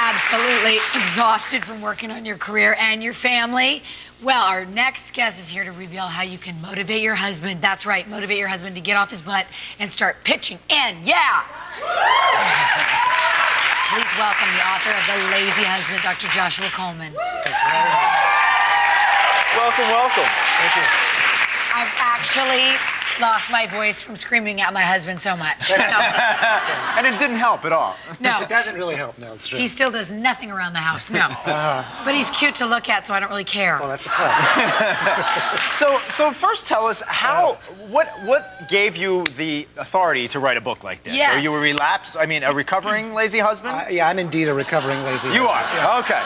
absolutely exhausted from working on your career and your family. Well, our next guest is here to reveal how you can motivate your husband. That's right, motivate your husband to get off his butt and start pitching in. Yeah! Please welcome the author of The Lazy Husband, Dr. Joshua Coleman. Thanks for having me. Welcome, welcome. Thank you. I've actually lost my voice from screaming at my husband so much. No. And it didn't help at all. No. It doesn't really help, no, it's true. He still does nothing around the house, no. But he's cute to look at, so I don't really care. Well, that's a plus. So first tell us what gave you the authority to write a book like this? Yes. Are you a recovering lazy husband? Yeah, I'm indeed a recovering lazy You husband. are? Yeah. Okay.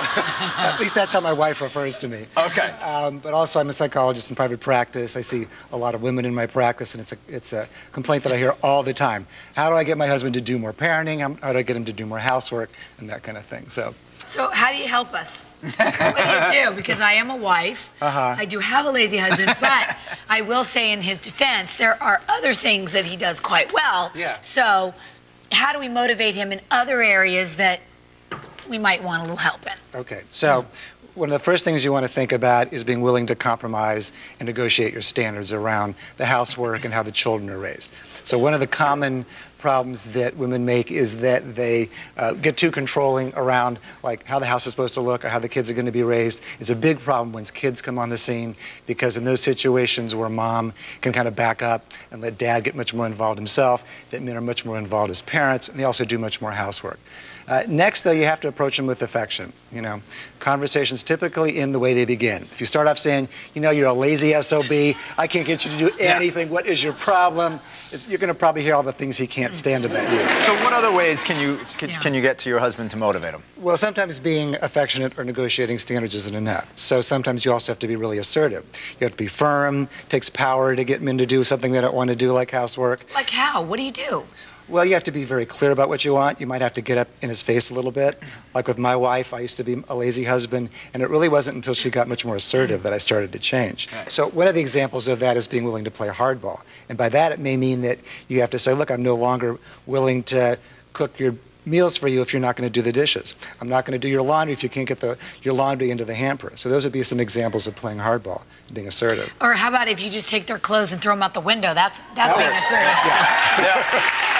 At least that's how my wife refers to me. Okay. But also I'm a psychologist in private practice. I see a lot of women in my practice, and it's a complaint that I hear all the time. How do I get my husband to do more parenting? How do I get him to do more housework and that kind of thing? So how do you help us? What do you do? Because I am a wife. I do have a lazy husband, but I will say in his defense, there are other things that he does quite well. Yeah. So how do we motivate him in other areas that we might want a little help in? Okay, so one of the first things you want to think about is being willing to compromise and negotiate your standards around the housework and how the children are raised. So one of the common problems that women make is that they get too controlling around like how the house is supposed to look or how the kids are going to be raised. It's a big problem when kids come on the scene, because in those situations where mom can kind of back up and let dad get much more involved himself, that men are much more involved as parents, and they also do much more housework. Next, though, you have to approach them with affection. You know, conversations typically end the way they begin. If you start off saying, you know, you're a lazy SOB, I can't get you to do anything, what is your problem? You're going to probably hear all the things he can't stand about you. So what other ways can you get to your husband to motivate him? Well, sometimes being affectionate or negotiating standards isn't enough. So sometimes you also have to be really assertive. You have to be firm. It takes power to get men to do something they don't want to do, like housework. Like how? What do you do? Well, you have to be very clear about what you want. You might have to get up in his face a little bit. Like with my wife, I used to be a lazy husband, and it really wasn't until she got much more assertive that I started to change. So one of the examples of that is being willing to play hardball. And by that, it may mean that you have to say, look, I'm no longer willing to cook your meals for you if you're not going to do the dishes. I'm not going to do your laundry if you can't get your laundry into the hamper. So those would be some examples of playing hardball and being assertive. Or how about if you just take their clothes and throw them out the window? That's being assertive. Yeah.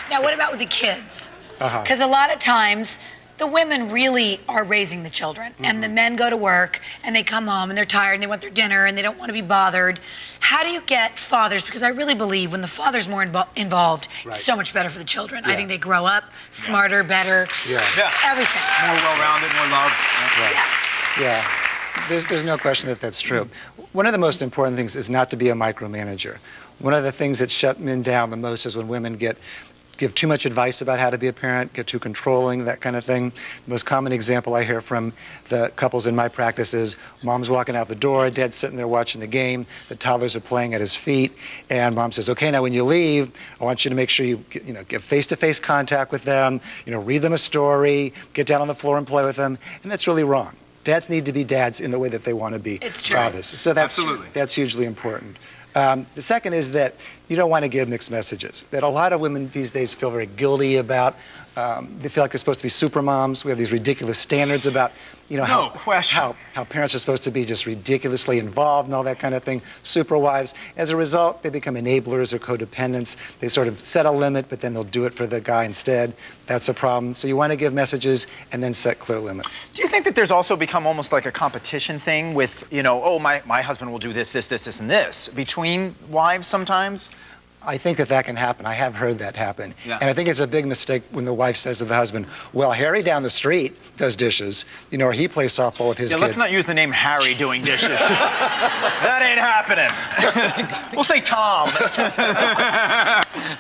Now, what about with the kids? Because a lot of times, the women really are raising the children, and the men go to work, and they come home, and they're tired, and they want their dinner, and they don't want to be bothered. How do you get fathers? Because I really believe when the father's more involved, it's so much better for the children. I think they grow up smarter, better, everything. More well-rounded, more love. Yes. Yeah, there's no question that that's true. One of the most important things is not to be a micromanager. One of the things that shut men down the most is when women give too much advice about how to be a parent, get too controlling, that kind of thing. The most common example I hear from the couples in my practice is mom's walking out the door, dad's sitting there watching the game, the toddlers are playing at his feet, and mom says, okay, now when you leave, I want you to make sure you get face-to-face contact with them, read them a story, get down on the floor and play with them, and that's really wrong. Dads need to be dads in the way that they want to be fathers. So that's hugely important. The second is that you don't want to give mixed messages. That a lot of women these days feel very guilty about. They feel like they're supposed to be super moms. We have these ridiculous standards about, how parents are supposed to be just ridiculously involved and all that kind of thing. Super wives. As a result, they become enablers or codependents. They sort of set a limit, but then they'll do it for the guy instead. That's a problem. So you want to give messages and then set clear limits. Do you think that there's also become almost like a competition thing with, my husband will do this, and this between wives sometimes? I think that can happen. I have heard that happen. Yeah. And I think it's a big mistake when the wife says to the husband, well, Harry down the street does dishes, or he plays softball with his kids. Let's not use the name Harry doing dishes, because that ain't happening. We'll say Tom.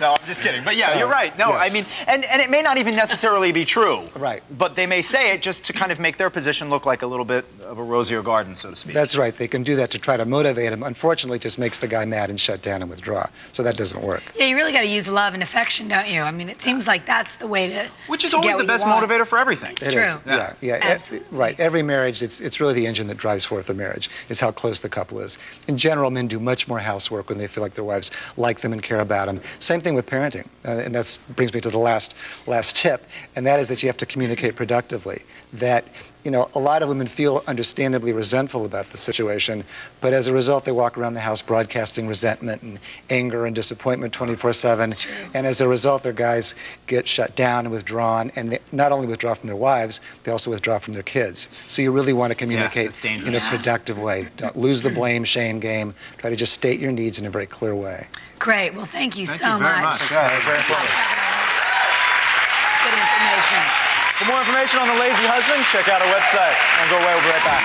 No, I'm just kidding. But yeah, you're right. No, I mean, and it may not even necessarily be true. Right. But they may say it just to kind of make their position look like a little bit of a rosier garden, so to speak. That's right. They can do that to try to motivate him. Unfortunately, it just makes the guy mad and shut down and withdraw. So that doesn't work. Yeah, you really got to use love and affection, don't you? I mean, it seems like that's the way to. Which is to always get the what best you want. motivator for everything. It's true. Yeah. Absolutely. Right. Every marriage, it's really the engine that drives forth the marriage, is how close the couple is. In general, men do much more housework when they feel like their wives like them and care about them. Same thing with parenting. And that brings me to the last tip, and that is that you have to communicate productively. That, you know, a lot of women feel understandably resentful about the situation, but as a result, they walk around the house broadcasting resentment and anger and disappointment 24/7. And as a result, their guys get shut down and withdrawn, and they not only withdraw from their wives, they also withdraw from their kids. So you really want to communicate in a productive way. Don't lose the blame, shame game. Try to just state your needs in a very clear way. Great. Well, thank you Thank so you very much. Yeah, that was very informative. Good information. For more information on The Lazy Husband, check out our website. Don't go away, we'll be right back.